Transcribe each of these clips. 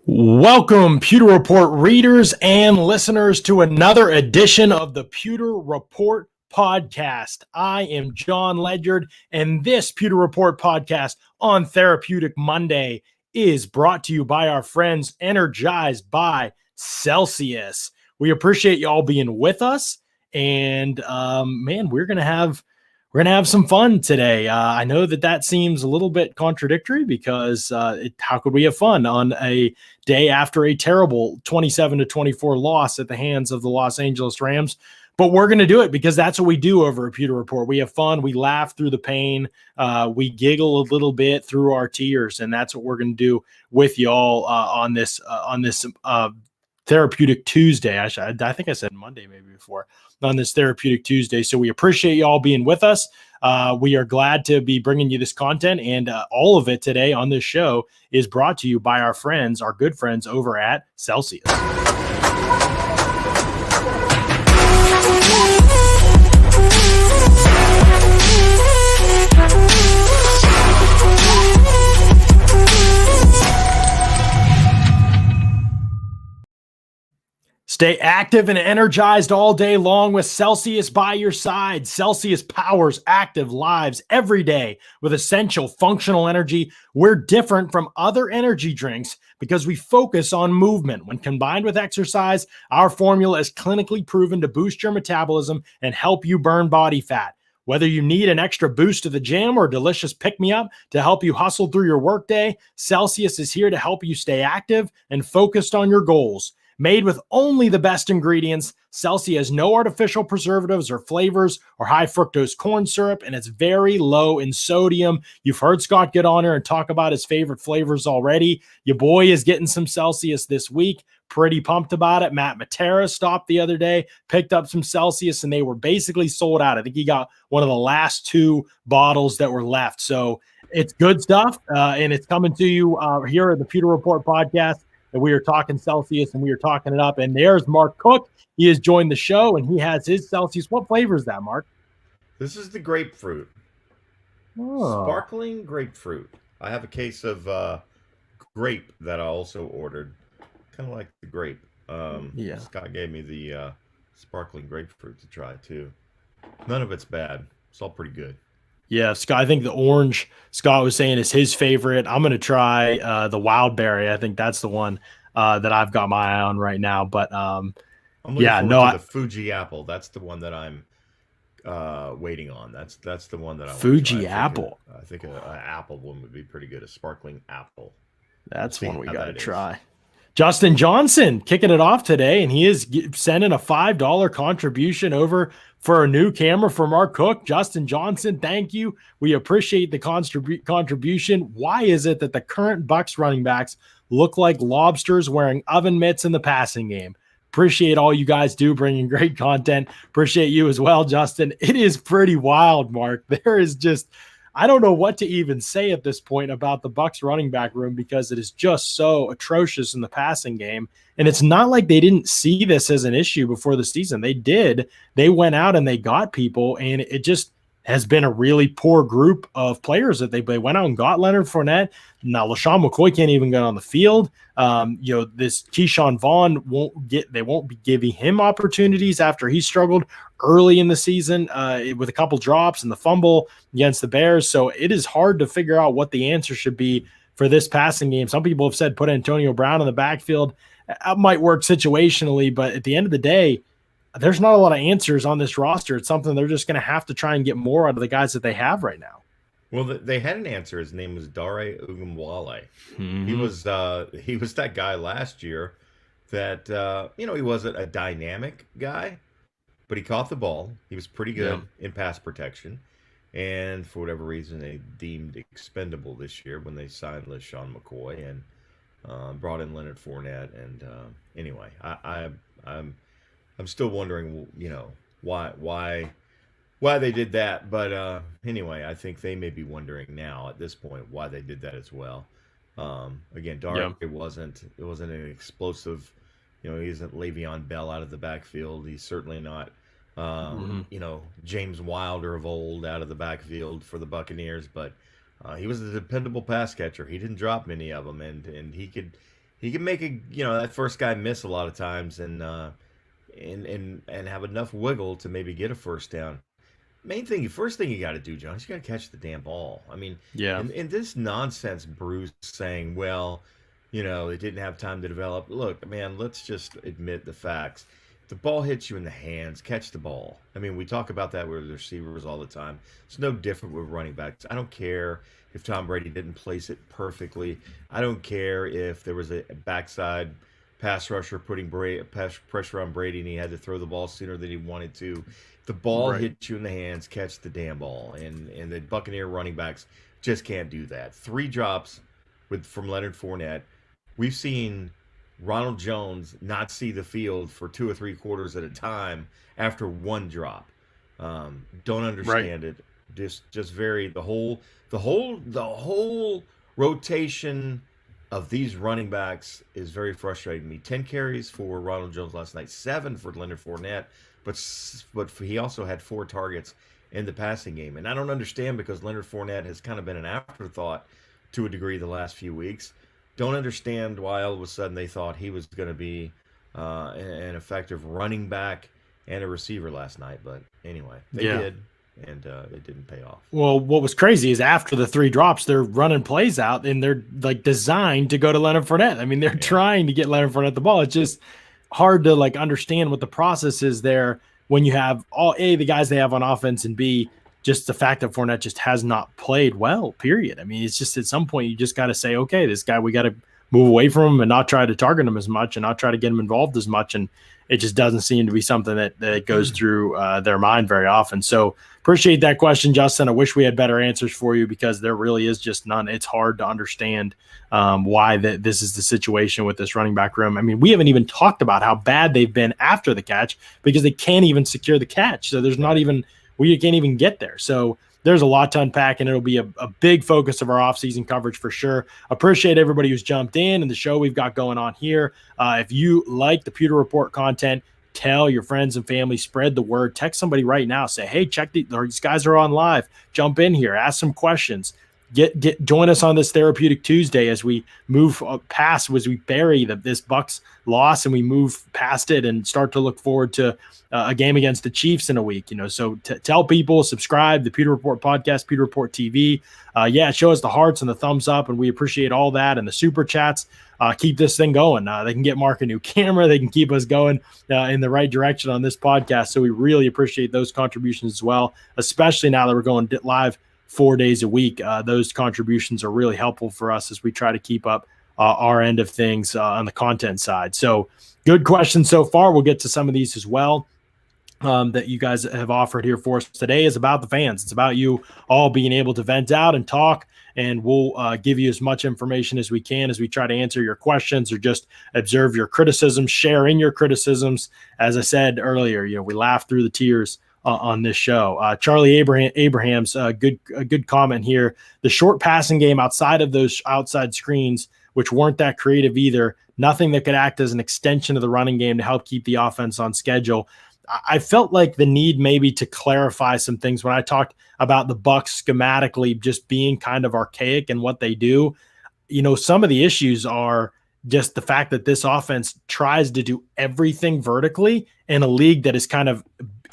Welcome, Pewter Report readers and listeners, to another edition of the Pewter Report podcast. I am John Ledyard, and this Pewter Report podcast on Therapeutic Monday is brought to you by our friends Energized by Celsius. We appreciate you all being with us, and man, we're gonna have some fun today. I know that seems a little bit contradictory because how could we have fun on a day after a terrible 27-24 loss at the hands of the Los Angeles Rams? But we're going to do it because that's what we do over at Pewter Report. We have fun. We laugh through the pain. We giggle a little bit through our tears, and that's what we're going to do with y'all on this Therapeutic Tuesday. I think I said Monday maybe before, on this Therapeutic Tuesday. So we appreciate you all being with us. We are glad to be bringing you this content, and all of it today on this show is brought to you by our friends, our good friends over at Celsius. Stay active and energized all day long with Celsius by your side. Celsius powers active lives every day with essential functional energy. We're different from other energy drinks because we focus on movement. When combined with exercise, our formula is clinically proven to boost your metabolism and help you burn body fat. Whether you need an extra boost to the gym or a delicious pick-me-up to help you hustle through your workday, Celsius is here to help you stay active and focused on your goals. Made with only the best ingredients, Celsius has no artificial preservatives or flavors or high fructose corn syrup, and it's very low in sodium. You've heard Scott get on here and talk about his favorite flavors already. Your boy is getting some Celsius this week. Pretty pumped about it. Matt Matera stopped the other day, picked up some Celsius, and they were basically sold out. I think he got one of the last two bottles that were left. So it's good stuff, and it's coming to you here at the Pewter Report podcast. And we are talking Celsius, and we are talking it up. And there's Mark Cook. He has joined the show, and he has his Celsius. What flavor is that, Mark? This is the grapefruit. Oh. Sparkling grapefruit. I have a case of grape that I also ordered. Kind of like the grape. Yeah. Scott gave me the sparkling grapefruit to try, too. None of it's bad. It's all pretty good. Yeah, Scott, I think the orange, Scott was saying, is his favorite. I'm going to try the wild berry. I think that's the one that I've got my eye on right now. But I'm looking forward to the Fuji apple. That's the one that I'm waiting on. That's the one that I want Fuji to try. apple. I think an apple one would be pretty good. A sparkling apple. That's one we got to try. Justin Johnson kicking it off today, and he is sending a $5 contribution over for a new camera for Mark Cook. Justin Johnson, thank you. We appreciate the contribution. Why is it that the current Bucs running backs look like lobsters wearing oven mitts in the passing game? Appreciate all you guys do, bringing great content. Appreciate you as well, Justin. It is pretty wild, Mark. There is just, I don't know what to even say at this point about the Bucs running back room because it is just so atrocious in the passing game. And it's not like they didn't see this as an issue before the season. They did. They went out and they got people, and it just has been a really poor group of players that they went out and got Leonard Fournette. Now, LaShawn McCoy can't even get on the field. This Keyshawn Vaughn won't be giving him opportunities after he struggled early in the season with a couple drops and the fumble against the Bears. So it is hard to figure out what the answer should be for this passing game. Some people have said put Antonio Brown in the backfield. That might work situationally, but at the end of the day, there's not a lot of answers on this roster. It's something they're just going to have to try and get more out of the guys that they have right now. Well, they had an answer. His name was Dare Ogunbowale. Mm-hmm. He was that guy last year that he wasn't a dynamic guy, but he caught the ball. He was pretty good in pass protection, and for whatever reason, they deemed expendable this year when they signed LaShawn McCoy and brought in Leonard Fournette. And anyway, I'm still wondering, why they did that. But anyway, I think they may be wondering now at this point why they did that as well. Again, Dark, it wasn't an explosive. He isn't Le'Veon Bell out of the backfield. He's certainly not, James Wilder of old out of the backfield for the Buccaneers. But he was a dependable pass catcher. He didn't drop many of them, and he he can make that first guy miss a lot of times and have enough wiggle to maybe get a first down. First thing you got to do, John, is you got to catch the damn ball. I mean, Yeah. in this nonsense, Bruce saying, well, they didn't have time to develop. Look, man, let's just admit the facts. If the ball hits you in the hands, catch the ball. I mean, we talk about that with the receivers all the time. It's no different with running backs. I don't care if Tom Brady didn't place it perfectly. I don't care if there was a backside pass rusher putting pressure on Brady and he had to throw the ball sooner than he wanted to. The ball hits you in the hands, catch the damn ball. And the Buccaneer running backs just can't do that. 3 drops from Leonard Fournette. We've seen Ronald Jones not see the field for 2 or 3 quarters at a time after 1 drop. Don't understand it. Just very the whole rotation of these running backs is very frustrating me. 10 carries for Ronald Jones last night, 7 for Leonard Fournette, but he also had 4 targets in the passing game. And I don't understand because Leonard Fournette has kind of been an afterthought to a degree the last few weeks. Don't understand why all of a sudden they thought he was going to be an effective running back and a receiver last night. But anyway, they did, and it didn't pay off. Well, what was crazy is after the 3 drops, they're running plays out, and they're like designed to go to Leonard Fournette. I mean, they're trying to get Leonard Fournette the ball. It's just hard to understand what the process is there when you have the guys they have on offense, and B, just the fact that Fournette just has not played well, period. I mean, it's just at some point you just got to say, okay, this guy, we got to move away from him and not try to target him as much and not try to get him involved as much. And it just doesn't seem to be something that goes through their mind very often. So appreciate that question, Justin. I wish we had better answers for you because there really is just none. It's hard to understand why this is the situation with this running back room. I mean, we haven't even talked about how bad they've been after the catch because they can't even secure the catch. So there's not even – we can't even get there. So there's a lot to unpack, and it'll be a big focus of our offseason coverage for sure. Appreciate everybody who's jumped in and the show we've got going on here. If you like the Pewter Report content, tell your friends and family, spread the word. Text somebody right now. Say, hey, check these guys are on live. Jump in here. Ask some questions. Join us on this Therapeutic Tuesday as we move past, as we bury this Bucs loss and we move past it and start to look forward to a game against the Chiefs in a week. So tell people, subscribe, the Pewter Report podcast, Pewter Report TV. Show us the hearts and the thumbs up, and we appreciate all that, and the super chats. Keep this thing going. They can get Mark a new camera. They can keep us going in the right direction on this podcast. So we really appreciate those contributions as well, especially now that we're going live 4 days a week. Those contributions are really helpful for us as we try to keep up our end of things on the content side. So good questions so far. We'll get to some of these as well that you guys have offered here for us today. Is about the fans. It's about you all being able to vent out and talk, and we'll give you as much information as we can as we try to answer your questions or just observe your criticisms, share in your criticisms. As I said earlier, we laugh through the tears on this show. Charlie Abraham's a good comment here. The short passing game outside of those outside screens, which weren't that creative either, nothing that could act as an extension of the running game to help keep the offense on schedule. I felt like the need maybe to clarify some things when I talked about the Bucs schematically just being kind of archaic in what they do. Some of the issues are just the fact that this offense tries to do everything vertically in a league that is kind of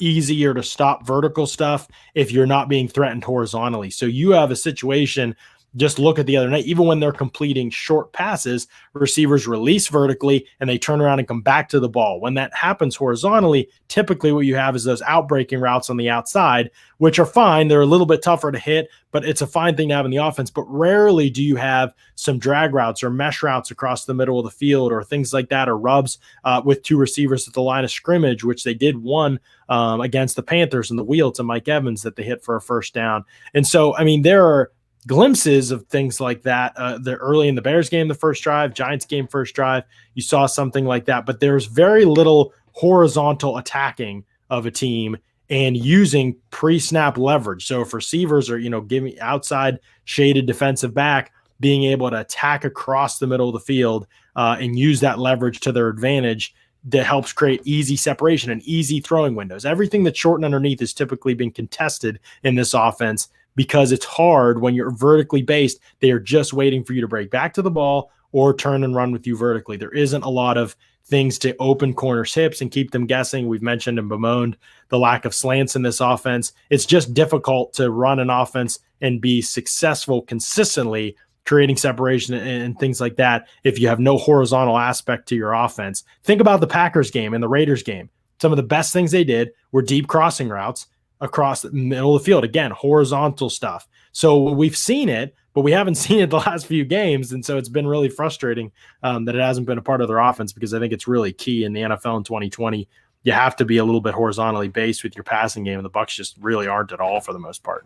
easier to stop vertical stuff if you're not being threatened horizontally. So you have a situation, just look at the other night, even when they're completing short passes, receivers release vertically and they turn around and come back to the ball. When that happens horizontally, typically what you have is those outbreaking routes on the outside, which are fine. They're a little bit tougher to hit, but it's a fine thing to have in the offense. But rarely do you have some drag routes or mesh routes across the middle of the field or things like that, or rubs with 2 receivers at the line of scrimmage, which they did one against the Panthers and the wheel to Mike Evans that they hit for a first down. And so, I mean, there are glimpses of things like that. The early in the Bears game, the first drive, Giants game, first drive, you saw something like that, but there's very little horizontal attacking of a team and using pre-snap leverage. So if receivers are, giving outside shaded defensive back, being able to attack across the middle of the field and use that leverage to their advantage, that helps create easy separation and easy throwing windows. Everything that's short and underneath has typically been contested in this offense because it's hard when you're vertically based. They are just waiting for you to break back to the ball or turn and run with you vertically. There isn't a lot of things to open corners' hips and keep them guessing. We've mentioned and bemoaned the lack of slants in this offense. It's just difficult to run an offense and be successful consistently, creating separation and things like that if you have no horizontal aspect to your offense. Think about the Packers game and the Raiders game. Some of the best things they did were deep crossing routes across the middle of the field. Again, horizontal stuff. So we've seen it, but we haven't seen it the last few games. And so it's been really frustrating that it hasn't been a part of their offense, because I think it's really key in the NFL in 2020. You have to be a little bit horizontally based with your passing game, and the Bucs just really aren't at all for the most part.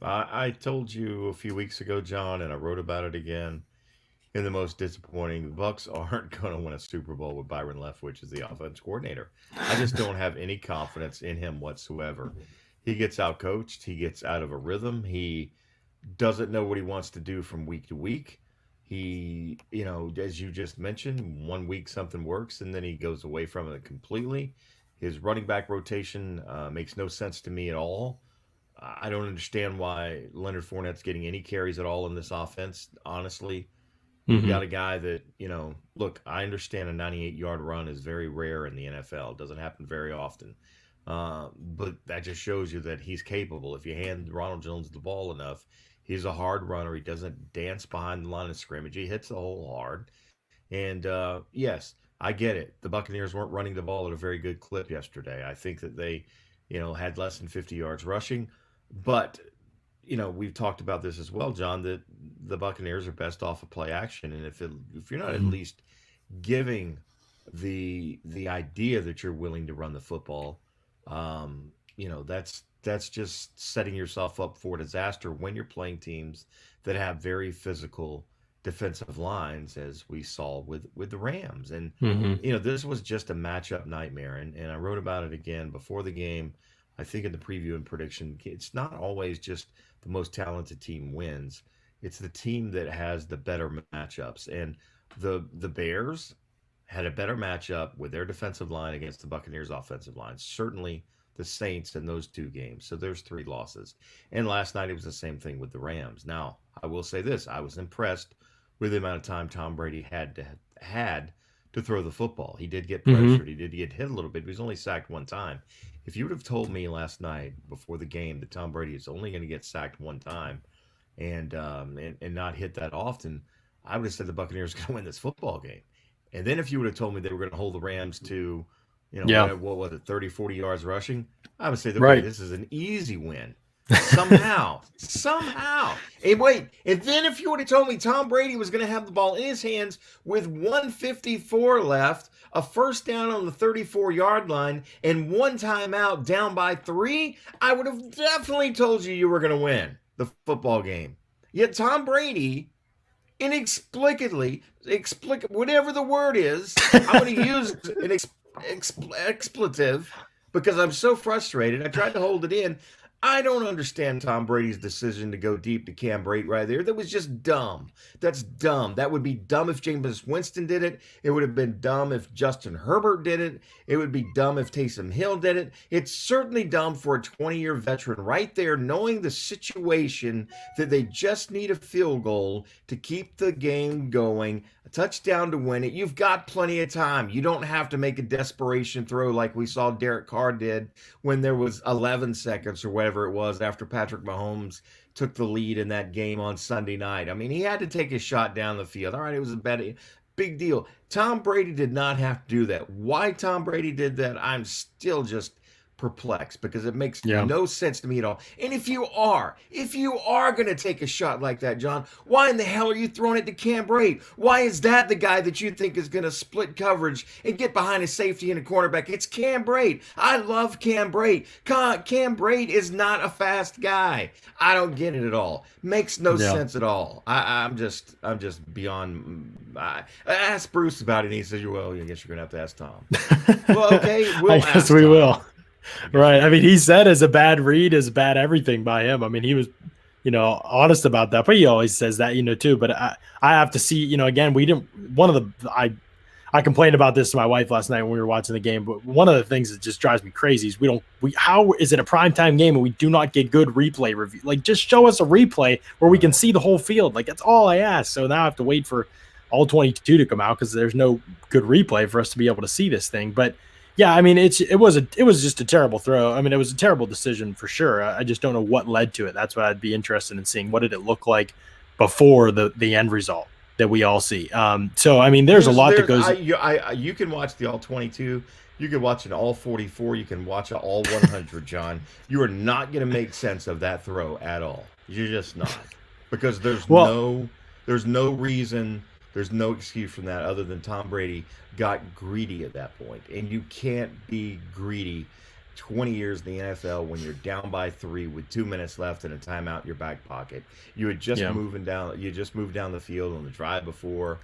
I told you a few weeks ago, John, and I wrote about it again in the most disappointing. The Bucs aren't going to win a Super Bowl with Byron Leftwich as the offense coordinator. I just don't have any confidence in him whatsoever. He gets out coached. He gets out of a rhythm. He doesn't know what he wants to do from week to week. He, as you just mentioned, 1 week something works and then he goes away from it completely. His running back rotation makes no sense to me at all. I don't understand why Leonard Fournette's getting any carries at all in this offense, honestly. You've got a guy that, look, I understand a 98-yard run is very rare in the NFL. It doesn't happen very often. But that just shows you that he's capable. If you hand Ronald Jones the ball enough, he's a hard runner. He doesn't dance behind the line of scrimmage. He hits the hole hard. And, yes, I get it. The Buccaneers weren't running the ball at a very good clip yesterday. I think that they, had less than 50 yards rushing. But, we've talked about this as well, John, that the Buccaneers are best off of play action. And if you're not at least giving the idea that you're willing to run the football, that's just setting yourself up for disaster when you're playing teams that have very physical defensive lines, as we saw with the Rams. And, this was just a matchup nightmare. And I wrote about it again before the game. I think in the preview and prediction, it's not always just the most talented team wins. It's the team that has the better matchups. And the Bears had a better matchup with their defensive line against the Buccaneers' offensive line. Certainly the Saints in those two games. So there's 3 losses. And last night it was the same thing with the Rams. Now, I will say this. I was impressed with the amount of time Tom Brady had to throw the football. He did get pressured. He did get hit a little bit, but he was only sacked 1 time. If you would have told me last night before the game that Tom Brady is only going to get sacked 1 time and not hit that often, I would have said the Buccaneers are going to win this football game. And then if you would have told me they were going to hold the Rams to, what was it, 30, 40 yards rushing, I would say, this is an easy win. Somehow. And wait, and then if you would have told me Tom Brady was going to have the ball in his hands with 1:54 left, a first down on the 34-yard line, and 1 timeout down by 3, I would have definitely told you were going to win the football game. Yet Tom Brady, inexplicably, whatever the word is, I'm going to use an expletive because I'm so frustrated. I tried to hold it in. I don't understand Tom Brady's decision to go deep to Cam Brate right there. That was just dumb. That's dumb. That would be dumb if Jameis Winston did it. It would have been dumb if Justin Herbert did it. It would be dumb if Taysom Hill did it. It's certainly dumb for a 20-year veteran right there, knowing the situation that they just need a field goal to keep the game going, a touchdown to win it. You've got plenty of time. You don't have to make a desperation throw like we saw Derek Carr did when there was 11 seconds or whatever it was after Patrick Mahomes took the lead in that game on Sunday night. I mean, he had to take a shot down the field. All right, it was a big deal. Tom Brady did not have to do that. Why Tom Brady did that, I'm still just perplexed because it makes no sense to me at all. And if you are going to take a shot like that, John, why in the hell are you throwing it to Cam Brate? Why is that the guy that you think is going to split coverage and get behind a safety and a cornerback? It's Cam Brate. I love Cam Brate. Cam Brate is not a fast guy. I don't get it at all. Makes no sense at all. I'm just beyond. I asked Bruce about it and he says, well, I guess you're going to have to ask Tom. Well, okay, I guess we will. Right. I mean, he said as a bad read is bad everything by him. I mean, he was, honest about that, but he always says that, too. But I have to see, again, we didn't, I complained about this to my wife last night when we were watching the game, but one of the things that just drives me crazy is how is it a primetime game and we do not get good replay review? Like, just show us a replay where we can see the whole field. Like, that's all I ask. So now I have to wait for all 22 to come out because there's no good replay for us to be able to see this thing. But yeah, I mean, it was just a terrible throw. I mean, it was a terrible decision for sure. I just don't know what led to it. That's what I'd be interested in seeing. What did it look like before the end result that we all see? So I mean, there's a lot that goes. You can watch the all 22. You can watch an all 44. You can watch an all 100. John, you are not going to make sense of that throw at all. You're just not, because there's no reason. There's no excuse from that other than Tom Brady got greedy at that point. And you can't be greedy 20 years in the NFL when you're down by 3 with 2 minutes left and a timeout in your back pocket. You had just moved down the field on the drive before.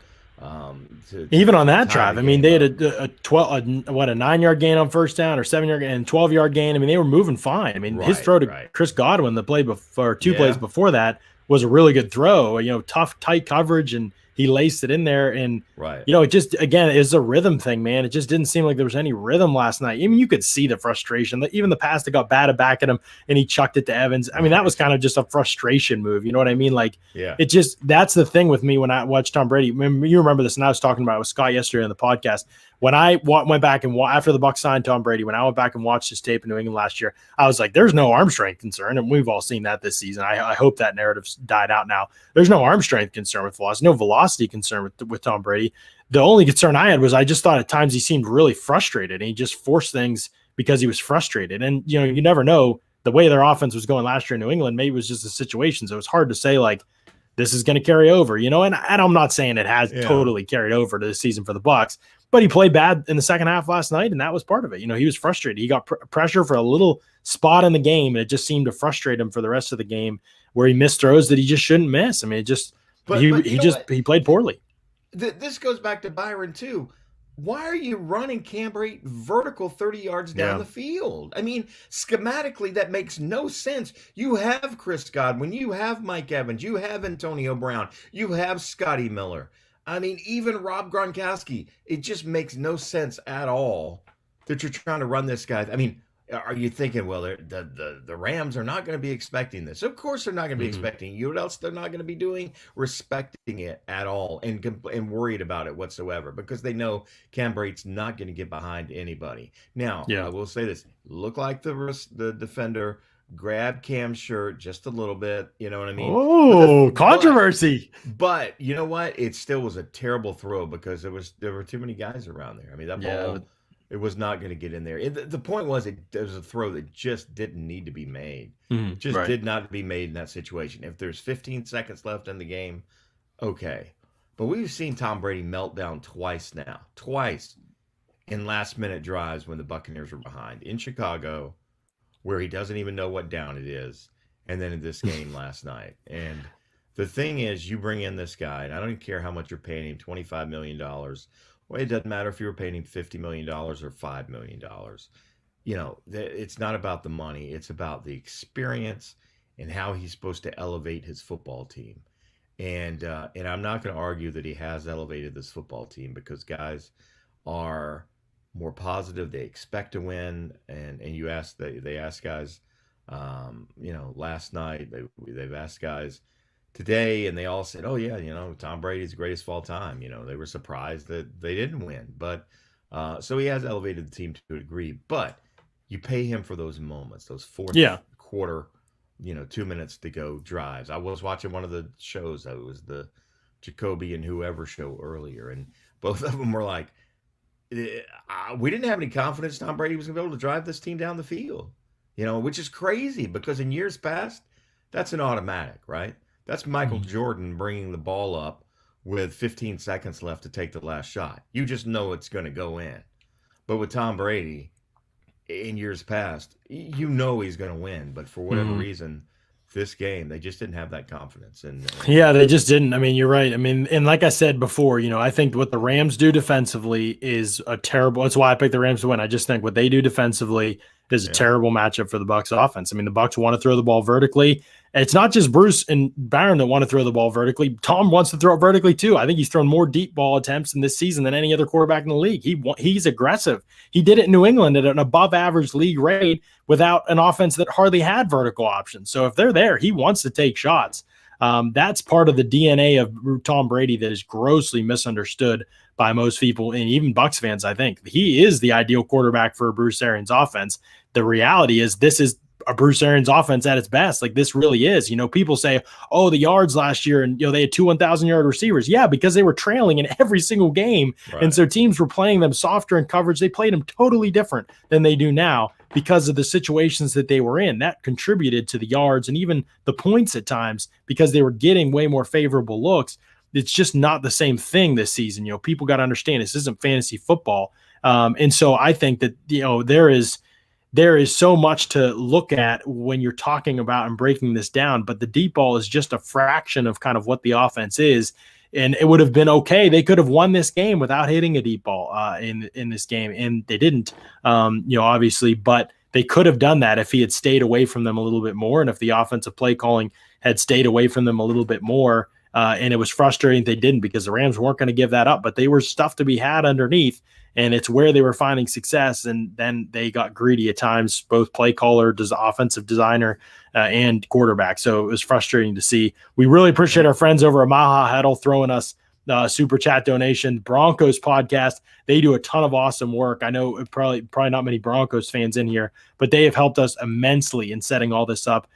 Even on that drive, I mean, they had a 9-yard gain on first down or 7-yard gain and 12-yard gain. I mean, they were moving fine. I mean, his throw to Chris Godwin, the play before, two plays before that, was a really good throw. You know, tough, tight coverage, and he laced it in there. And, you know, it just, again, it's a rhythm thing, man. It just didn't seem like there was any rhythm last night. I mean, you could see the frustration. Even the pass that got batted back at him and he chucked it to Evans. I mean, that was kind of just a frustration move. You know what I mean? Like, it just, that's the thing with me when I watch Tom Brady. You remember this, and I was talking about it with Scott yesterday on the podcast. When I went back and after the Bucs signed Tom Brady, when I went back and watched his tape in New England last year, I was like, there's no arm strength concern. And we've all seen that this season. I hope that narrative's died out now. There's no arm strength concern with velocity, no velocity concern with Tom Brady. The only concern I had was I just thought at times he seemed really frustrated, and he just forced things because he was frustrated. And, you know, you never know the way their offense was going last year in New England. Maybe it was just the situation. So it was hard to say, like, this is going to carry over, you know, and I'm not saying it has totally carried over to the season for the Bucs, but he played bad in the second half last night, and that was part of it. You know, he was frustrated. He got pressure for a little spot in the game, and it just seemed to frustrate him for the rest of the game, where he missed throws that he just shouldn't miss. I mean, he played poorly. This goes back to Byron too. Why are you running Cam Brate vertical 30 yards down the field? I mean, schematically, that makes no sense. You have Chris Godwin, you have Mike Evans, you have Antonio Brown, you have Scotty Miller. I mean, even Rob Gronkowski. It just makes no sense at all that you're trying to run this guy. I mean, are you thinking, well, the Rams are not going to be expecting this? Of course they're not going to be expecting. You know what else they're not going to be doing? Respecting it at all and worried about it whatsoever, because they know Cam Brate's not going to get behind anybody. Now, I will say this. Look like the defender grabbed Cam's shirt just a little bit. You know what I mean? Oh, controversy. But you know what? It still was a terrible throw because there were too many guys around there. I mean, that ball... It was not going to get in there. The point was it was a throw that just didn't need to be made. Did not be made in that situation. If there's 15 seconds left in the game, okay. But we've seen Tom Brady melt down twice now. Twice in last-minute drives when the Buccaneers were behind. In Chicago, where he doesn't even know what down it is, and then in this game last night. And the thing is, you bring in this guy, and I don't even care how much you're paying him, $25 million. Well, it doesn't matter if you were paying him $50 million or $5 million. You know, it's not about the money. It's about the experience and how he's supposed to elevate his football team. And I'm not going to argue that he has elevated this football team, because guys are more positive. They expect to win. And they ask guys, you know, last night, they've asked guys today, and they all said, oh yeah, you know, Tom Brady's the greatest of all time. You know, they were surprised that they didn't win, but so he has elevated the team to a degree. But you pay him for those moments, those fourth quarter, you know, 2 minutes to go drives. I was watching one of the shows. It was the Jacoby and whoever show earlier, and both of them were like, we didn't have any confidence Tom Brady was going to be able to drive this team down the field, you know, which is crazy, because in years past, that's an automatic, right? That's Michael Jordan bringing the ball up with 15 seconds left to take the last shot. You just know it's going to go in. But with Tom Brady, in years past, you know he's going to win. But for whatever reason, this game, they just didn't have that confidence. And they just didn't. I mean, you're right. I mean, and like I said before, you know, I think what the Rams do defensively is a terrible. That's why I picked the Rams to win. I just think what they do defensively is a terrible matchup for the Bucs offense. I mean, the Bucs want to throw the ball vertically, It's not just Bruce and Byron that want to throw the ball vertically. Tom wants to throw it vertically too. I think he's thrown more deep ball attempts in this season than any other quarterback in the league. He's aggressive. He did it in New England at an above average league rate without an offense that hardly had vertical options. So if they're there, he wants to take shots. That's part of the DNA of Tom Brady that is grossly misunderstood by most people, and even Bucs fans. I think he is the ideal quarterback for a Bruce Arians offense. The reality is this is a Bruce Arians offense at its best. Like this really is. People say, oh, the yards last year and they had 2 1,000-yard receivers. Yeah, because they were trailing in every single game. Right. And so teams were playing them softer in coverage. They played them totally different than they do now because of the situations that they were in. That contributed to the yards and even the points at times because they were getting way more favorable looks. It's just not the same thing this season. People got to understand this isn't fantasy football. And so I think that, there is so much to look at when you're talking about and breaking this down, but the deep ball is just a fraction of kind of what the offense is. And it would have been okay. They could have won this game without hitting a deep ball in this game. And they didn't, obviously, but they could have done that if he had stayed away from them a little bit more. And if the offensive play calling had stayed away from them a little bit more. And it was frustrating they didn't because the Rams weren't going to give that up, but they were stuff to be had underneath. And it's where they were finding success. And then they got greedy at times, both play caller, offensive designer, and quarterback. So it was frustrating to see. We really appreciate our friends over at Maha Huddle throwing us super chat donation. Broncos podcast, they do a ton of awesome work. I know probably not many Broncos fans in here, but they have helped us immensely in setting all this up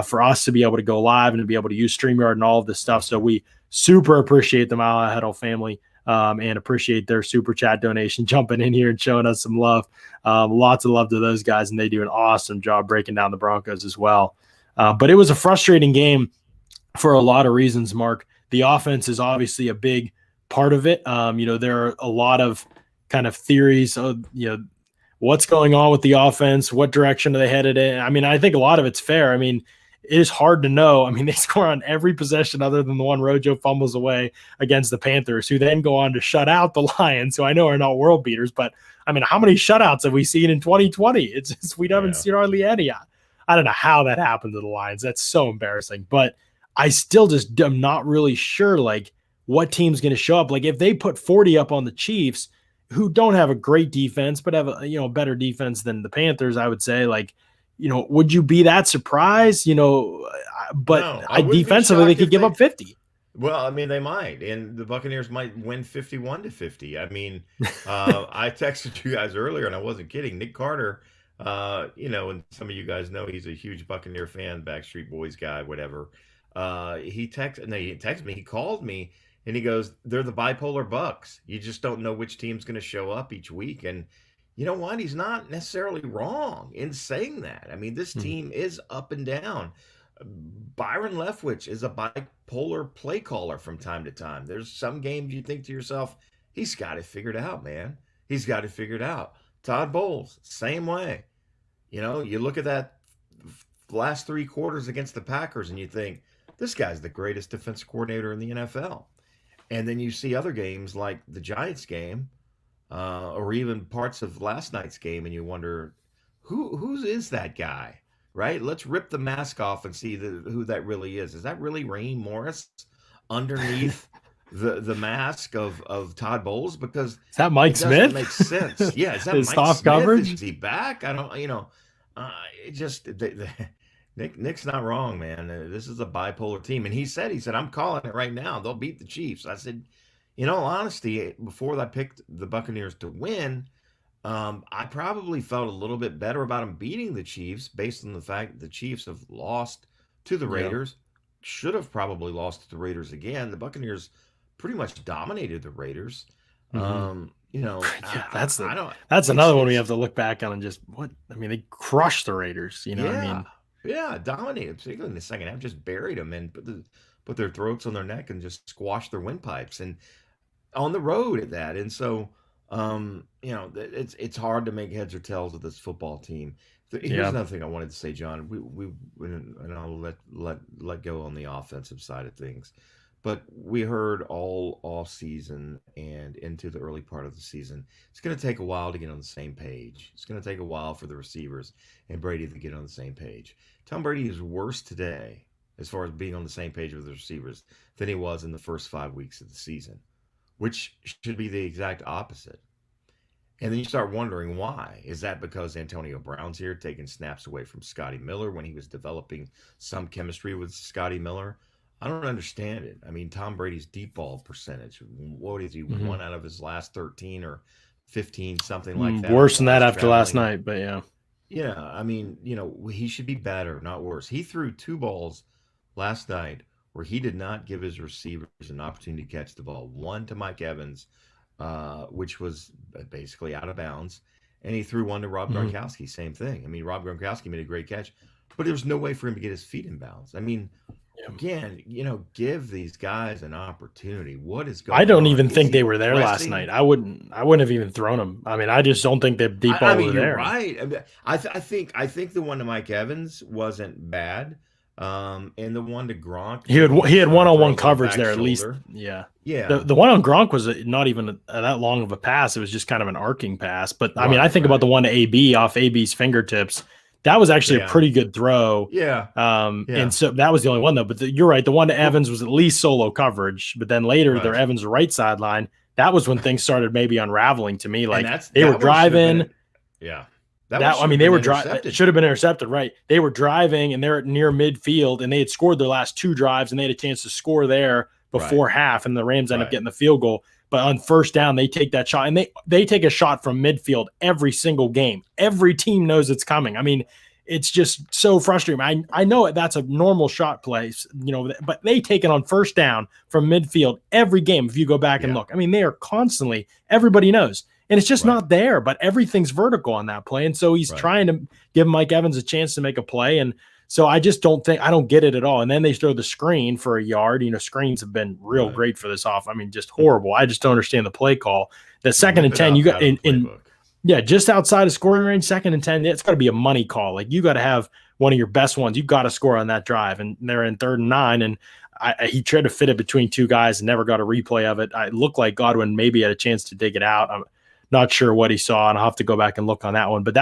for us to be able to go live and to be able to use StreamYard and all of this stuff. So we super appreciate the Maha Huddle family. And appreciate their super chat donation, jumping in here and showing us some love. Lots of love to those guys, and they do an awesome job breaking down the Broncos as well. But it was a frustrating game for a lot of reasons, Mark. The offense is obviously a big part of it. There are a lot of kind of theories of, what's going on with the offense, what direction are they headed in. I mean, I think a lot of it's fair. I mean, it is hard to know. I mean, they score on every possession other than the one Rojo fumbles away against the Panthers, who then go on to shut out the Lions, who I know are not world beaters. But, I mean, how many shutouts have we seen in 2020? It's just we haven't seen hardly any. I don't know how that happened to the Lions. That's so embarrassing. But I still just am not really sure, what team's going to show up. If they put 40 up on the Chiefs, who don't have a great defense but have a better defense than the Panthers, I would say, would you be that surprised? But no, defensively they could give up 50. Well, I mean, they might, and the Buccaneers might win 51-50. I mean, I texted you guys earlier, and I wasn't kidding. Nick Carter, and some of you guys know he's a huge Buccaneer fan, Backstreet Boys guy, whatever. He texted me, he called me, and he goes, "They're the bipolar Bucs. You just don't know which team's going to show up each week." And you know what? He's not necessarily wrong in saying that. I mean, this team is up and down. Byron Leftwich is a bipolar play caller from time to time. There's some games you think to yourself, he's got it figured out, man. He's got it figured out. Todd Bowles, same way. You look at that last 3 quarters against the Packers and you think, this guy's the greatest defensive coordinator in the NFL. And then you see other games like the Giants game, or even parts of last night's game, and you wonder, who is that guy, right? Let's rip the mask off and see who that really is. Is that really Raheem Morris underneath the mask of Todd Bowles? Because is that Mike Smith? Makes sense. Yeah, is that Mike Smith? Coverage? Is he back? I don't. It just Nick's not wrong, man. This is a bipolar team, and he said, I'm calling it right now. They'll beat the Chiefs. I said, in all honesty, before I picked the Buccaneers to win, I probably felt a little bit better about them beating the Chiefs based on the fact that the Chiefs have lost to the Raiders. Should have probably lost to the Raiders again. The Buccaneers pretty much dominated the Raiders. That's another one we have to look back on and just they crushed the Raiders. What I mean? Yeah, dominated, particularly in the second half. Just buried them and put their throats on their neck and just squashed their windpipes, and on the road at that. And so, it's hard to make heads or tails of this football team. Here's another thing I wanted to say, John. And I'll let go on the offensive side of things. But we heard all off season and into the early part of the season, it's going to take a while to get on the same page. It's going to take a while for the receivers and Brady to get on the same page. Tom Brady is worse today as far as being on the same page with the receivers than he was in the first 5 weeks of the season, which should be the exact opposite. And then you start wondering why. Is that because Antonio Brown's here taking snaps away from Scotty Miller when he was developing some chemistry with Scotty Miller? I don't understand it. I mean, Tom Brady's deep ball percentage, what is he, one out of his last 13 or 15, something like that? Worse than that after last night, but yeah. Yeah, I mean, he should be better, not worse. He threw 2 balls last night where he did not give his receivers an opportunity to catch the ball. One to Mike Evans, which was basically out of bounds, and he threw one to Rob Gronkowski. Same thing. I mean, Rob Gronkowski made a great catch, but there was no way for him to get his feet in bounds. I mean, again, give these guys an opportunity. What is going on? I don't even think they were there last night. I wouldn't have even thrown them. I mean, I just don't think the deep ball were there. Right. I think the one to Mike Evans wasn't bad. And the one to Gronk, he had one-on-one coverage there at least. Yeah. The one on Gronk was not even that long of a pass. It was just kind of an arcing pass. But I mean, I think about the one to AB off AB's fingertips. That was actually a pretty good throw. Yeah. And so that was the only one though. But you're right. The one to Evans was at least solo coverage. But then later, their Evans right sideline. That was when things started maybe unraveling to me. Like they were driving. Yeah. They were driving. It should have been intercepted, right? They were driving and they're near midfield and they had scored their last 2 drives and they had a chance to score there before half. And the Rams end up getting the field goal. But on first down, they take that shot and they take a shot from midfield every single game. Every team knows it's coming. I mean, it's just so frustrating. I know that's a normal shot place, but they take it on first down from midfield every game. If you go back and look, I mean, they are constantly, everybody knows. And it's just not there, but everything's vertical on that play. And so he's trying to give Mike Evans a chance to make a play. And so I just don't get it at all. And then they throw the screen for a yard. Screens have been real great for this off. I mean, just horrible. I just don't understand the play call. The 2nd and 10, you got just outside of scoring range, 2nd and 10, it's got to be a money call. Like you got to have one of your best ones. You got to score on that drive. And they're in 3rd and 9. And he tried to fit it between 2 guys and never got a replay of it. It looked like Godwin maybe had a chance to dig it out. I'm not sure what he saw, and I'll have to go back and look on that one. But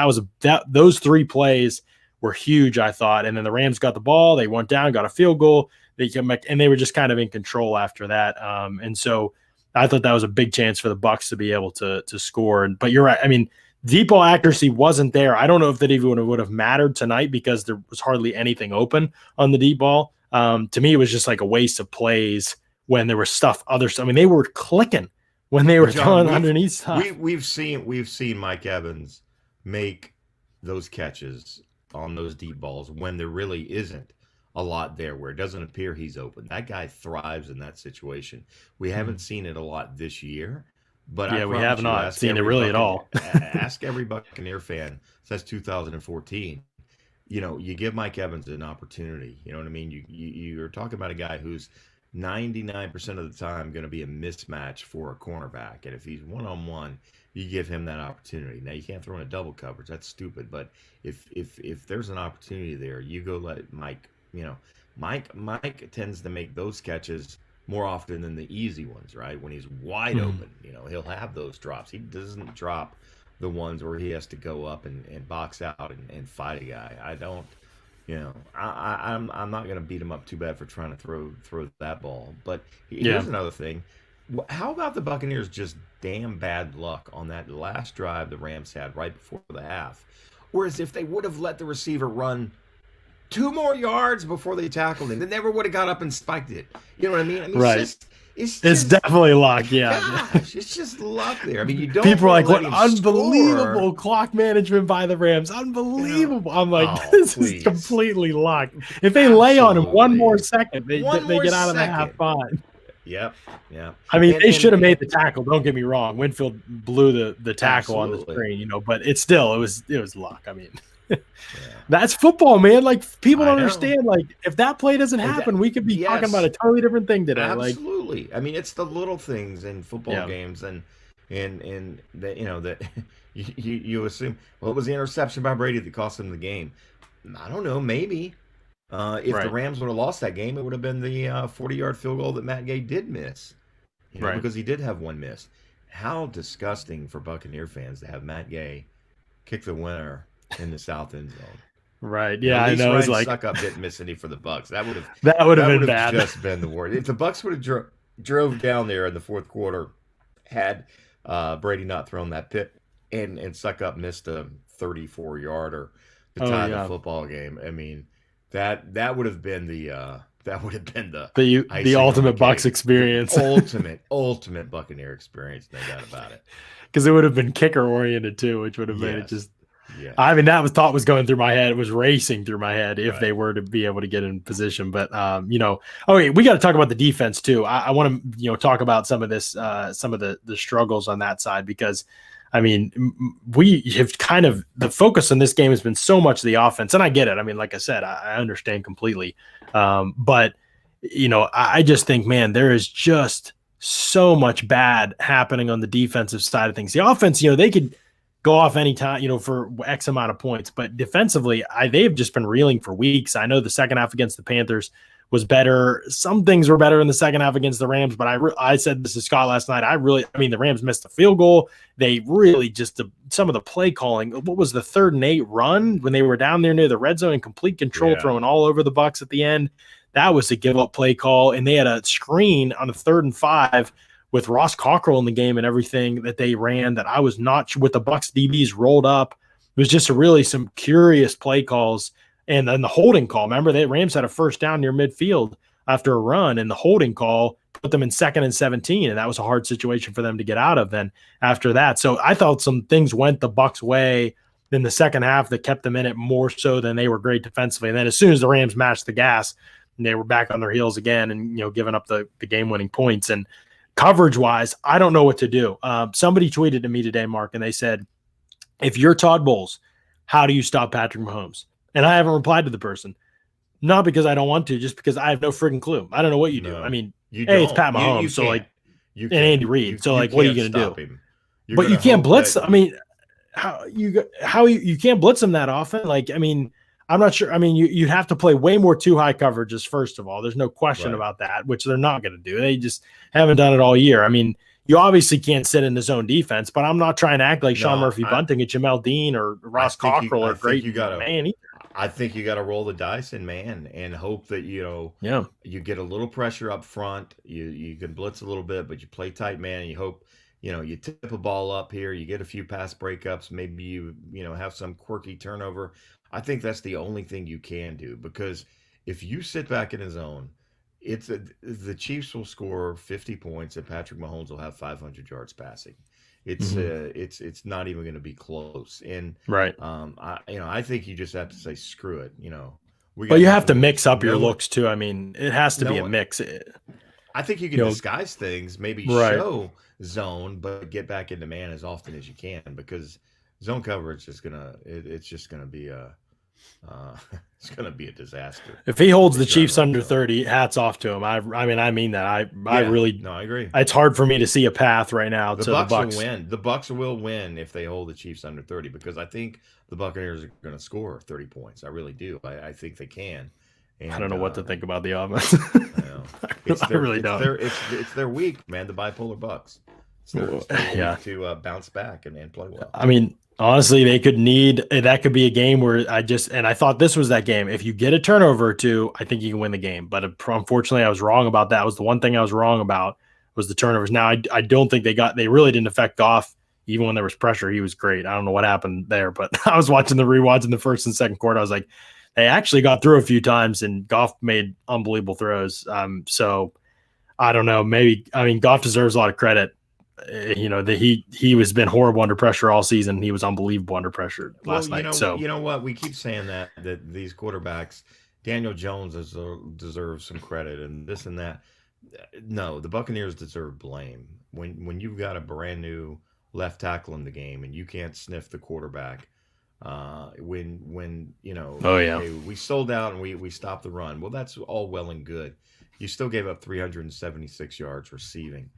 those 3 plays were huge, I thought. And then the Rams got the ball. They went down, got a field goal. They came back, and they were just kind of in control after that. And so I thought that was a big chance for the Bucs to be able to score. But you're right. I mean, deep ball accuracy wasn't there. I don't know if that even would have mattered tonight because there was hardly anything open on the deep ball. To me, it was just like a waste of plays when there was stuff. I mean, they were clicking when they were throwing underneath stuff. We've seen Mike Evans make those catches on those deep balls when there really isn't a lot there, where it doesn't appear he's open. That guy thrives in that situation. We haven't seen it a lot this year, but we have not seen it really at all. Ask every Buccaneer fan since 2014. You give Mike Evans an opportunity. You know what I mean? You're talking about a guy who's 99% of the time going to be a mismatch for a cornerback. And if he's one-on-one, you give him that opportunity. Now, you can't throw in a double coverage. That's stupid. But if there's an opportunity there, you go let Mike, Mike tends to make those catches more often than the easy ones, right? When he's wide open, he'll have those drops. He doesn't drop the ones where he has to go up and box out and fight a guy. I don't. I'm not going to beat him up too bad for trying to throw that ball. But here's another thing. How about the Buccaneers just damn bad luck on that last drive the Rams had right before the half? Whereas if they would have let the receiver run 2 more yards before they tackled him, they never would have got up and spiked it. You know what I mean? Right. It's definitely luck, Gosh, it's just luck there. I mean, you don't. People are like, "What unbelievable clock management by the Rams! Unbelievable!" I'm like, "This is completely luck." If they lay on him one more second, they get out of the half fine. Yep. I mean, they should have made the tackle. Don't get me wrong. Winfield blew the tackle on the screen, but it was luck. I mean. That's football, man. Like people don't understand. Like if that play doesn't happen, we could be talking about a totally different thing today. Absolutely. I mean, it's the little things in football games, and that you assume. Well, it was the interception by Brady that cost them the game. I don't know. Maybe if the Rams would have lost that game, it would have been the 40-yard field goal that Matt Gay did miss. Because he did have one miss. How disgusting for Buccaneer fans to have Matt Gay kick the winner in the south end zone. Right. And Yeah, at I least know. It's Ryan like Suckup didn't miss any for the Bucks. that would have That would been have bad. just been the word. If the Bucks would have drove down there in the fourth quarter, had Brady not thrown that pick and Suckup missed a 34-yarder to Oh tie the yeah. football game. I mean, that would have been that would have been the The icing on the ultimate Bucks cake, the experience. ultimate Buccaneer experience. No doubt about it. Because it would have been kicker oriented too, which would have made it Yes, just. I yes, mean, that was thought was going through my head. It was racing through my head if right. they were to be able to get in position. But okay, we got to talk about the defense too. I want to talk about some of this, some of the struggles on that side because, I mean, we have kind of the focus on this game has been so much the offense, and I get it. I mean, like I said, I understand completely, but I just think, man, there is just so much bad happening on the defensive side of things. The offense, they could go off anytime, for X amount of points. But defensively, they've just been reeling for weeks. I know the second half against the Panthers was better. Some things were better in the second half against the Rams, but I said this to Scott last night. I mean, the Rams missed a field goal. They really just some of the play calling. What was the 3rd and 8 run when they were down there near the red zone in complete control, Yeah. throwing all over the Bucs at the end? That was a give up play call, and they had a screen on a 3rd and 5 with Ross Cockrell in the game and everything that they ran that I was not with the Bucs DBs rolled up. It was just really some curious play calls. And then the holding call, remember the Rams had a first down near midfield after a run, and the holding call put them in 2nd and 17. And that was a hard situation for them to get out of then after that. So I thought some things went the Bucs way in the second half that kept them in it more so than they were great defensively. And then as soon as the Rams mashed the gas, they were back on their heels again and, giving up the game-winning points. And coverage-wise, I don't know what to do. Somebody tweeted to me today, Mark, and they said, if you're Todd Bowles, how do you stop Patrick Mahomes? And I haven't replied to the person. Not because I don't want to, just because I have no friggin' clue. I don't know what you do. I mean, it's Pat Mahomes, so and Andy Reid. So what are you going to do? But you can't blitz. I mean, how you can't blitz him that often? Like, I mean, I'm not sure. I mean, you have to play way more too high coverages, first of all. There's no question about that, which they're not going to do. They just haven't done it all year. I mean, you obviously can't sit in the zone defense, but I'm not trying to act like Sean Murphy Bunting and Jamel Dean or Ross Cockrell are great. I think you got to roll the dice in man and hope that you get a little pressure up front. You can blitz a little bit, but you play tight man. And you hope you tip a ball up here. You get a few pass breakups. Maybe you have some quirky turnover. I think that's the only thing you can do, because if you sit back in his zone, the Chiefs will score 50 points and Patrick Mahomes will have 500 yards passing. It's not even going to be close. And right. I think you just have to say screw it. But you have to mix up your looks too. I mean, it has to be a mix. I think you can disguise things, maybe show zone, but get back into man as often as you can, because zone coverage is it's just gonna be it's gonna be a disaster. If he holds the Chiefs under 30, hats off to him. I mean that. I really I agree. It's hard for me to see a path right now to the Bucs. Will win. The Bucs will win if they hold the Chiefs under 30, because I think the Buccaneers are going to score 30 points. I really do. I think they can. And, I don't know what to think about the offense. I really don't. It's their week, man. The bipolar Bucs. It's their week to bounce back and play well. I mean, honestly, that could be a game where I thought this was that game. If you get a turnover or two, I think you can win the game. But unfortunately, I was wrong about that. It was the one thing I was wrong about was the turnovers. Now, I don't think they really didn't affect Goff. Even when there was pressure, he was great. I don't know what happened there, but I was watching the rewatch in the first and second quarter. I was like, they actually got through a few times, and Goff made unbelievable throws. So I don't know. Goff deserves a lot of credit. He has been horrible under pressure all season. He was unbelievable under pressure last night. So you know what? We keep saying that these quarterbacks, Daniel Jones deserves some credit and this and that. No, the Buccaneers deserve blame. When you've got a brand new left tackle in the game and you can't sniff the quarterback, we sold out and we stopped the run. Well, that's all well and good. You still gave up 376 yards receiving.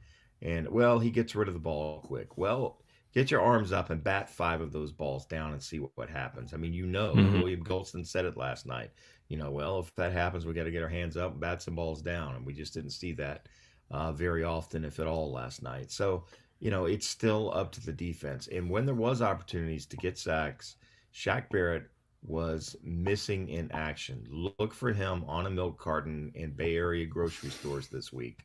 And, he gets rid of the ball quick. Well, get your arms up and bat 5 of those balls down and see what happens. I mean, William Goldston said it last night. If that happens, we got to get our hands up and bat some balls down. And we just didn't see that very often, if at all, last night. So, it's still up to the defense. And when there was opportunities to get sacks, Shaq Barrett was missing in action. Look for him on a milk carton in Bay Area grocery stores this week,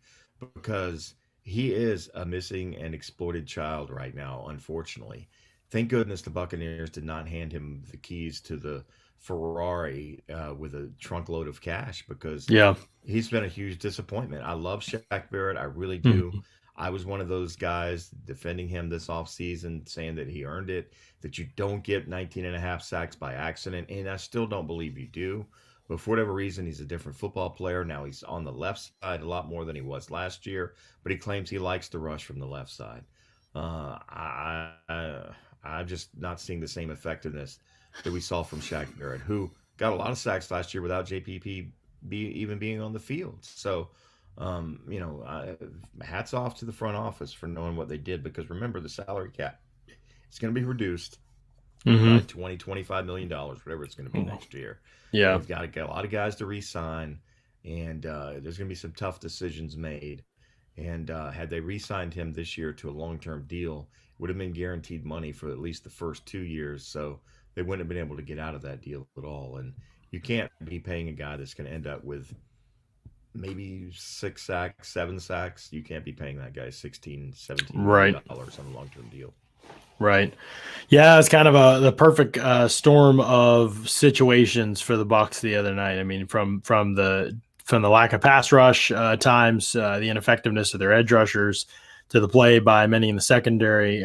because he is a missing and exploited child right now, unfortunately. Thank goodness the Buccaneers did not hand him the keys to the Ferrari with a trunk load of cash, because Yeah. he's been a huge disappointment. I love Shaq Barrett. I really do. Mhm. I was one of those guys defending him this offseason, saying that he earned it, that you don't get 19 and a half sacks by accident. And I still don't believe you do. But for whatever reason, he's a different football player. Now he's on the left side a lot more than he was last year, but he claims he likes to rush from the left side. I'm just not seeing the same effectiveness that we saw from Shaq Barrett, who got a lot of sacks last year without JPP even being on the field. So, hats off to the front office for knowing what they did, because remember, the salary cap is going to be reduced by 20, $25 million, whatever it's going to be next year. Yeah. They've got to get a lot of guys to re-sign, and there's going to be some tough decisions made. And had they re-signed him this year to a long-term deal, it would have been guaranteed money for at least the first 2 years. So they wouldn't have been able to get out of that deal at all. And you can't be paying a guy that's going to end up with maybe 6 sacks, 7 sacks. You can't be paying that guy 16, 17 million dollars on a long-term deal. Right. Yeah, it's kind of the perfect storm of situations for the Bucs the other night. I mean, from the lack of pass rush times, the ineffectiveness of their edge rushers, to the play by many in the secondary.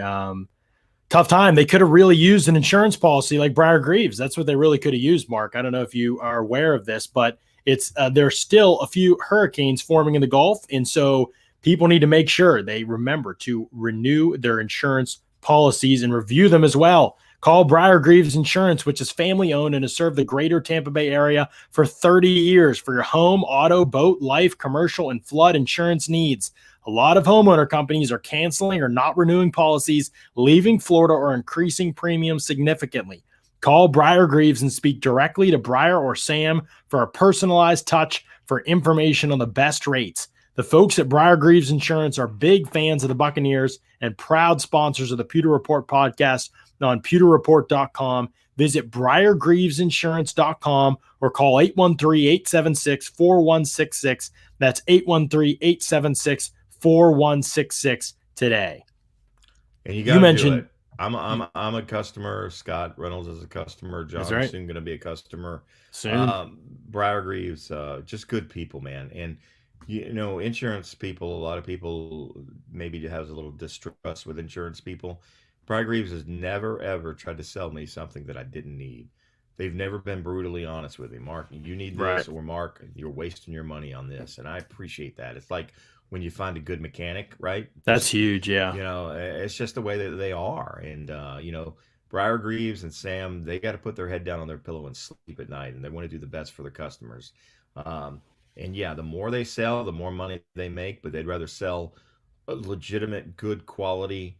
Tough time. They could have really used an insurance policy like Briar Greaves. That's what they really could have used, Mark. I don't know if you are aware of this, but it's there's still a few hurricanes forming in the Gulf, and so people need to make sure they remember to renew their insurance policies and review them as well. Call Briar Greaves Insurance, which is family owned and has served the greater Tampa Bay area for 30 years for your home, auto, boat, life, commercial, and flood insurance needs. A lot of homeowner companies are canceling or not renewing policies, leaving Florida, or increasing premiums significantly. Call Briar Greaves and speak directly to Briar or Sam for a personalized touch for information on the best rates. The folks at Briar Greaves Insurance are big fans of the Buccaneers and proud sponsors of the Pewter Report podcast on pewterreport.com. Visit briargreavesinsurance.com or call 813-876-4166. That's 813-876-4166 today. And you mentioned I'm a customer. Scott Reynolds is a customer. John's soon going to be a customer. Soon. Briar Greaves, just good people, man. And insurance people, a lot of people maybe has a little distrust with insurance people. Briar Greaves has never, ever tried to sell me something that I didn't need. They've never been brutally honest with me. Mark, you need this, or Mark, you're wasting your money on this. And I appreciate that. It's like when you find a good mechanic, right? That's huge, yeah. It's just the way that they are. And, Briar Greaves and Sam, they got to put their head down on their pillow and sleep at night, and they want to do the best for their customers. And yeah, the more they sell, the more money they make, but they'd rather sell legitimate, good quality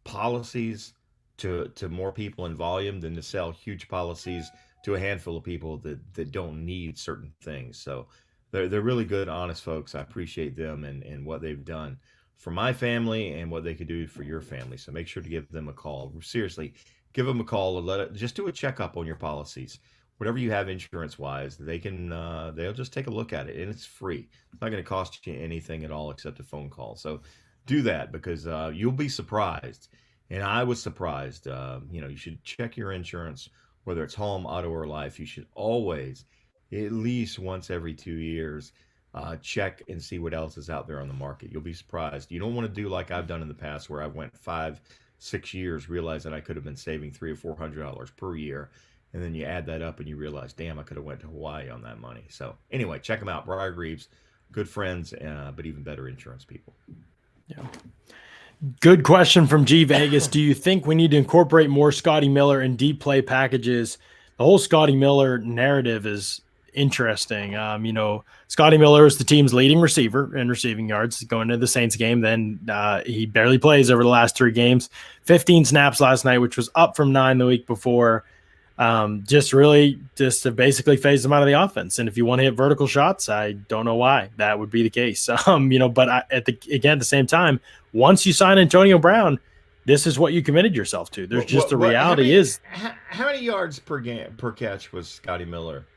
policies to more people in volume than to sell huge policies to a handful of people that don't need certain things. So they're really good, honest folks. I appreciate them and what they've done for my family and what they could do for your family. So make sure to give them a call. Seriously, give them a call and just do a checkup on your policies. Whatever you have insurance wise, they'll just take a look at it, and it's free. It's not going to cost you anything at all except a phone call. So do that, because you'll be surprised. And I was surprised. You should check your insurance, whether it's home, auto, or life. You should always, at least once every 2 years, check and see what else is out there on the market. You'll be surprised. You don't want to do like I've done in the past, where I went 5-6 years, realized that I could have been saving $300 or $400 per year. And then you add that up and you realize, damn, I could have went to Hawaii on that money. So anyway, check them out. Briar Greaves, good friends, but even better insurance people. Yeah. Good question from G Vegas. Do you think we need to incorporate more Scotty Miller in deep play packages? The whole Scotty Miller narrative is interesting. Scotty Miller is the team's leading receiver in receiving yards going into the Saints game. Then he barely plays over the last 3 games. 15 snaps last night, which was up from 9 the week before. Just to basically phase them out of the offense. And if you want to hit vertical shots, I don't know why that would be the case. But at the same time, once you sign Antonio Brown, this is what you committed yourself to. There's just the how reality many, is how many yards per catch was Scotty Miller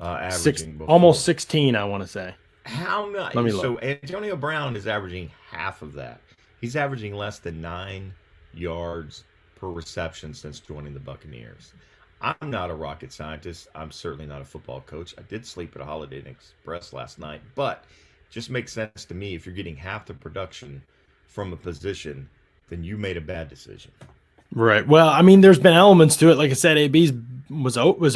averaging almost before? 16, I want to say. How Let me much? look. So Antonio Brown is averaging half of that. He's averaging less than 9 yards per reception since joining the Buccaneers. I'm not a rocket scientist. I'm certainly not a football coach. I did sleep at a Holiday Inn Express last night, but it just makes sense to me. If you're getting half the production from a position, then you made a bad decision. Right. Well, I mean, there's been elements to it. Like I said, AB's was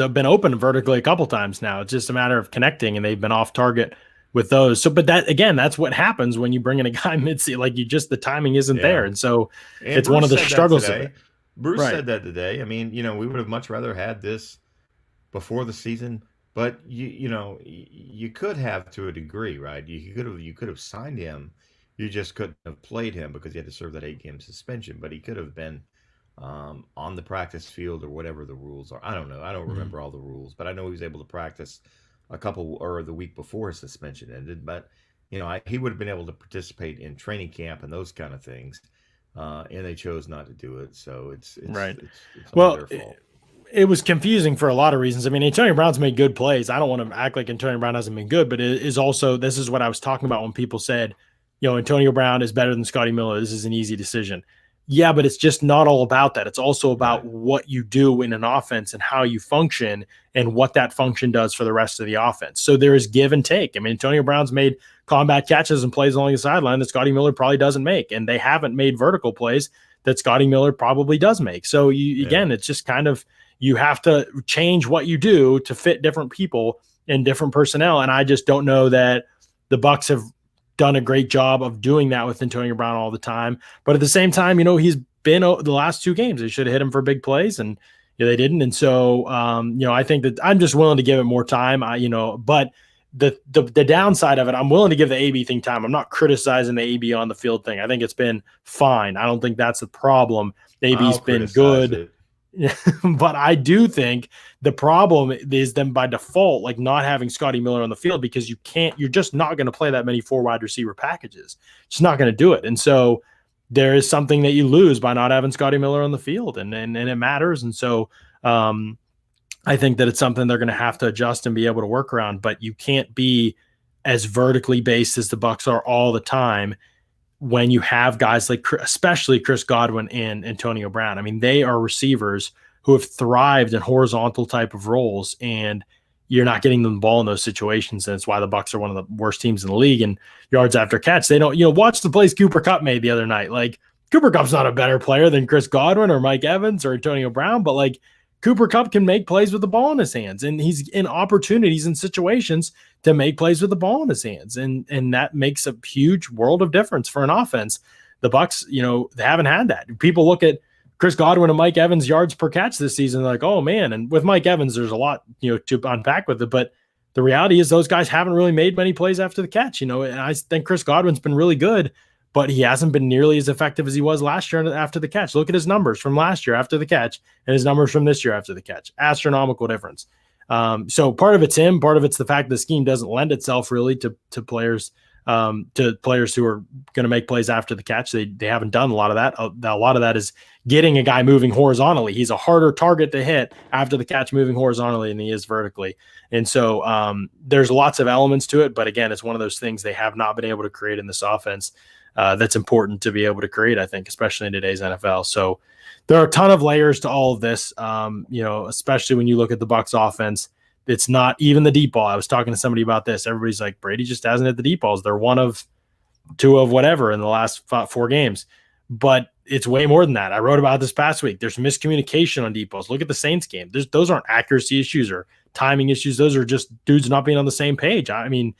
been open vertically a couple times now. It's just a matter of connecting, and they've been off target with those. So, but that again, that's what happens when you bring in a guy mid-season. Like the timing isn't there, and so and it's Bruce one of the said struggles that of today. it. Bruce Right. said that today. I mean, we would have much rather had this before the season, but you could have to a degree, right? You could have signed him. You just couldn't have played him because he had to serve that 8-game suspension. But he could have been on the practice field or whatever the rules are. I don't know. I don't remember all the rules, but I know he was able to practice the week before his suspension ended. But he would have been able to participate in training camp and those kind of things, and they chose not to do it. So it's right. It's Well, their fault. It was confusing for a lot of reasons. I mean, Antonio Brown's made good plays. I don't want to act like Antonio Brown hasn't been good, but it is also, this is what I was talking about when people said, Antonio Brown is better than Scotty Miller. This is an easy decision. Yeah, but it's just not all about that. It's also about what you do in an offense and how you function and what that function does for the rest of the offense. So there is give and take. I mean, Antonio Brown's made combat catches and plays along the sideline that Scotty Miller probably doesn't make, and they haven't made vertical plays that Scotty Miller probably does make. So again, it's just kind of, you have to change what you do to fit different people and different personnel. And I just don't know that the Bucs have done a great job of doing that with Antonio Brown all the time. But at the same time, he's been the last 2 games. They should have hit him for big plays, and they didn't. And so, I think that I'm just willing to give it more time. But the downside of it, I'm willing to give the AB thing time. I'm not criticizing the AB on the field thing. I think it's been fine. I don't think that's the problem. AB's been good. But I do think the problem is them by default, like not having Scotty Miller on the field, because you're just not going to play that many 4 wide receiver packages. Just not going to do it. And so there is something that you lose by not having Scotty Miller on the field, and it matters. And so I think that it's something they're going to have to adjust and be able to work around, but you can't be as vertically based as the Bucs are all the time when you have guys like, especially Chris Godwin and Antonio Brown. I mean, they are receivers who have thrived in horizontal type of roles, and you're not getting them the ball in those situations. And it's why the Bucs are one of the worst teams in the league in yards after catch. They don't, watch the plays Cooper Kupp made the other night. Like, Cooper Kupp's not a better player than Chris Godwin or Mike Evans or Antonio Brown, but like, Cooper Kupp can make plays with the ball in his hands, and he's in opportunities and situations to make plays with the ball in his hands. And that makes a huge world of difference for an offense. The Bucs, they haven't had that. People look at Chris Godwin and Mike Evans' yards per catch this season, like, oh man. And with Mike Evans, there's a lot, to unpack with it, but the reality is those guys haven't really made many plays after the catch, and I think Chris Godwin's been really good, but he hasn't been nearly as effective as he was last year after the catch. Look at his numbers from last year after the catch and his numbers from this year after the catch. Astronomical difference. So part of it's him. Part of it's the fact the scheme doesn't lend itself really to players who are going to make plays after the catch. They haven't done a lot of that. A lot of that is getting a guy moving horizontally. He's a harder target to hit after the catch moving horizontally than he is vertically. And so there's lots of elements to it. But again, it's one of those things they have not been able to create in this offense. That's important to be able to create, I think, especially in today's NFL. So there are a ton of layers to all of this, especially when you look at the Bucs offense. It's not even the deep ball. I was talking to somebody about this. Everybody's like, Brady just hasn't hit the deep balls. They're 1 of 2 of whatever in the last 4 games. But it's way more than that. I wrote about this past week. There's miscommunication on deep balls. Look at the Saints game. Those aren't accuracy issues or timing issues. Those are just dudes not being on the same page. I mean,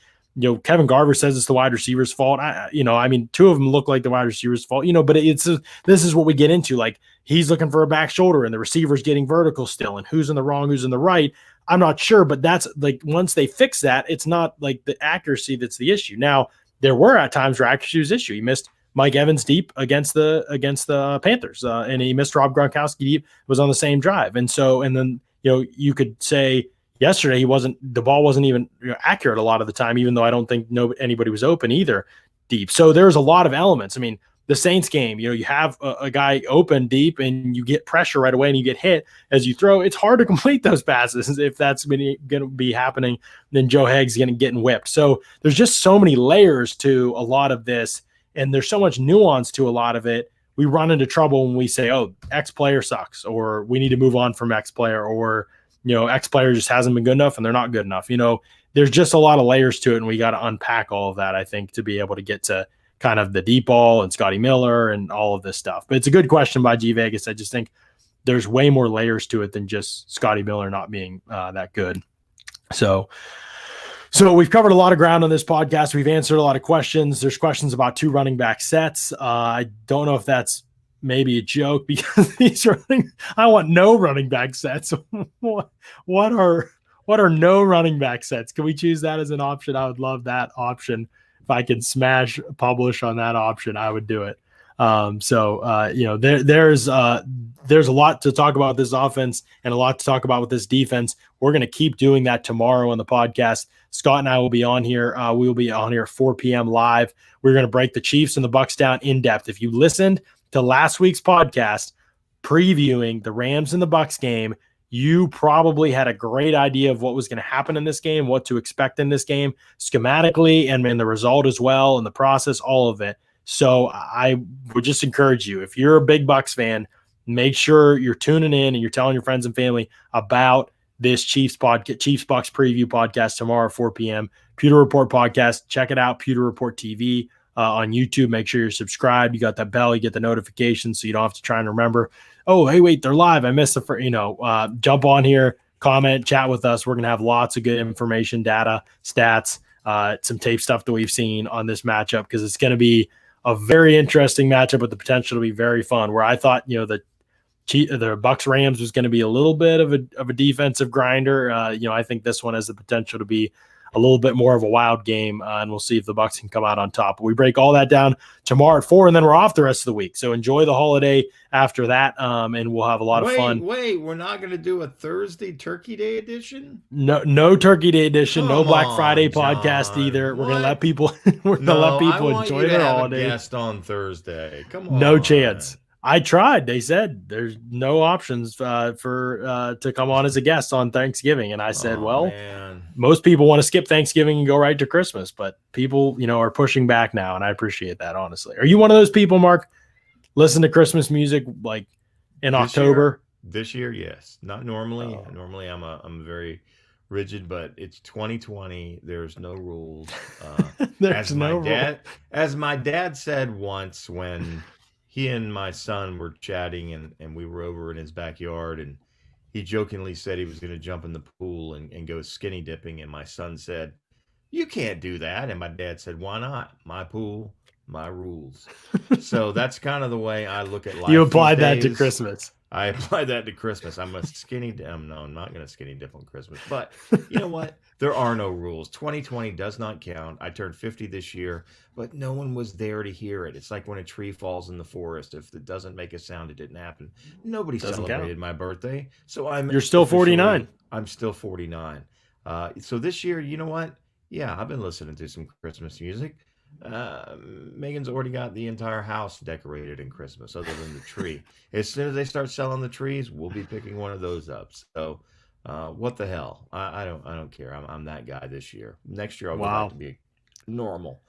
Kevin Garver says it's the wide receiver's fault. 2 of them look like the wide receiver's fault, but this is what we get into. Like, he's looking for a back shoulder and the receiver's getting vertical still, and who's in the wrong, who's in the right. I'm not sure, but that's like, once they fix that, it's not like the accuracy that's the issue. Now, there were at times where accuracy was the issue. He missed Mike Evans deep against the Panthers, and he missed Rob Gronkowski deep, was on the same drive. And so, and then, you could say, yesterday, the ball wasn't even accurate a lot of the time, even though I don't think anybody was open either deep. So there's a lot of elements. I mean, the Saints game, you have a guy open deep and you get pressure right away and you get hit as you throw. It's hard to complete those passes if that's going to be happening. Then Joe Hagg's getting whipped. So there's just so many layers to a lot of this, and there's so much nuance to a lot of it. We run into trouble when we say, oh, X player sucks, or we need to move on from X player, or, X player just hasn't been good enough and they're not good enough. There's just a lot of layers to it, and we got to unpack all of that, I think, to be able to get to kind of the deep ball and Scotty Miller and all of this stuff. But it's a good question by G Vegas. I just think there's way more layers to it than just Scotty Miller not being that good. So we've covered a lot of ground on this podcast. We've answered a lot of questions. There's questions about 2 running back sets. I don't know if that's maybe a joke because I want no running back sets. What are no running back sets? Can we choose that as an option? I would love that option. If I could smash publish on that option, I would do it. There's a lot to talk about with this offense and a lot to talk about with this defense. We're going to keep doing that tomorrow on the podcast. Scott and I will be on here. We will be on here at 4 p.m. live. We're going to break the Chiefs and the Bucs down in depth. If you listened to last week's podcast previewing the Rams and the Bucs game, you probably had a great idea of what was going to happen in this game, what to expect in this game, schematically, and the result as well, and the process, all of it. So I would just encourage you, if you're a big Bucs fan, make sure you're tuning in and you're telling your friends and family about this Chiefs Bucs preview podcast tomorrow at 4 p.m. Pewter Report podcast. Check it out, Pewter Report TV on YouTube. Make sure you're subscribed. You got that bell, you get the notifications, so you don't have to try and remember, oh, hey, wait, they're live. I missed jump on here, comment, chat with us. We're going to have lots of good information, data, stats, some tape stuff that we've seen on this matchup, because it's going to be a very interesting matchup with the potential to be very fun, where I thought, the Bucs Rams was going to be a little bit of a defensive grinder. I think this one has the potential to be a little bit more of a wild game, and we'll see if the Bucs can come out on top. We break all that down tomorrow at 4, and then we're off the rest of the week. So enjoy the holiday after that, and we'll have a lot of fun. Wait, we're not going to do a Thursday Turkey Day edition? No Turkey Day edition, no Black Friday podcast either. We're going to let people enjoy their holiday. Guest on Thursday. Come on. No chance. I tried. They said there's no options to come on as a guest on Thanksgiving. And I said, most people want to skip Thanksgiving and go right to Christmas, but people, are pushing back now. And I appreciate that, honestly. Are you one of those people, Mark, listen to Christmas music like in October? This year, yes. Not normally. Normally I'm very rigid, but it's 2020. There's no rules. As my dad said once when he and my son were chatting and we were over in his backyard, and he jokingly said he was going to jump in the pool and go skinny dipping. And my son said, "You can't do that." And my dad said, "Why not? My pool, my rules." So that's kind of the way I look at life. You applied that to Christmas. I applied that to Christmas. I'm a skinny dip. No, I'm not going to skinny dip on Christmas. But you know what? There are no rules. 2020 does not count. I turned 50 this year, but no one was there to hear it. It's like when a tree falls in the forest. If it doesn't make a sound, it didn't happen. Nobody celebrated my birthday. So You're still 49. I'm still 49. So this year, you know what? Yeah, I've been listening to some Christmas music. Megan's already got the entire house decorated in Christmas other than the tree. As soon as they start selling the trees, we'll be picking one of those up. So what the hell? I don't care. I'm that guy this year. Next year I'll go back to be normal.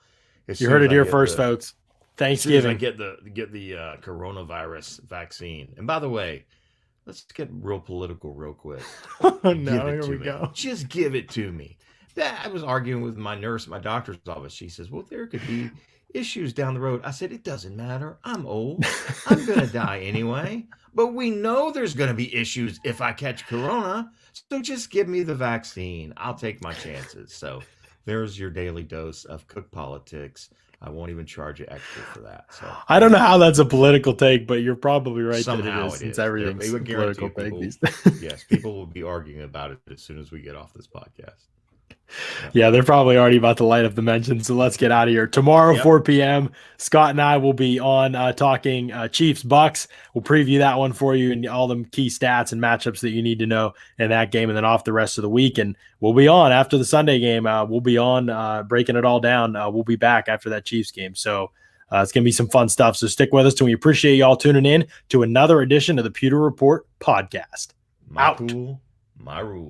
You heard it here first, folks. Thanksgiving. As soon as I get the coronavirus vaccine. And by the way, let's get real political real quick. Here we go. Just give it to me. I was arguing with my nurse at my doctor's office. She says, well, there could be issues down the road. I said, it doesn't matter. I'm old. I'm going to die anyway. But we know there's going to be issues if I catch corona. So just give me the vaccine. I'll take my chances. So there's your daily dose of cook politics. I won't even charge you extra for that. So I don't know how that's a political take, but you're probably right. Somehow that it is, since everything's a political take these days. Yes, people will be arguing about it as soon as we get off this podcast. Yeah, they're probably already about to light up the mention, so let's get out of here. Tomorrow, 4 p.m., Scott and I will be on talking Chiefs Bucs. We'll preview that one for you and all the key stats and matchups that you need to know in that game, and then off the rest of the week. And we'll be on after the Sunday game. We'll be on breaking it all down. We'll be back after that Chiefs game. So It's going to be some fun stuff. So stick with us, and we appreciate y'all tuning in to another edition of the Pewter Report podcast. My pool, my rule.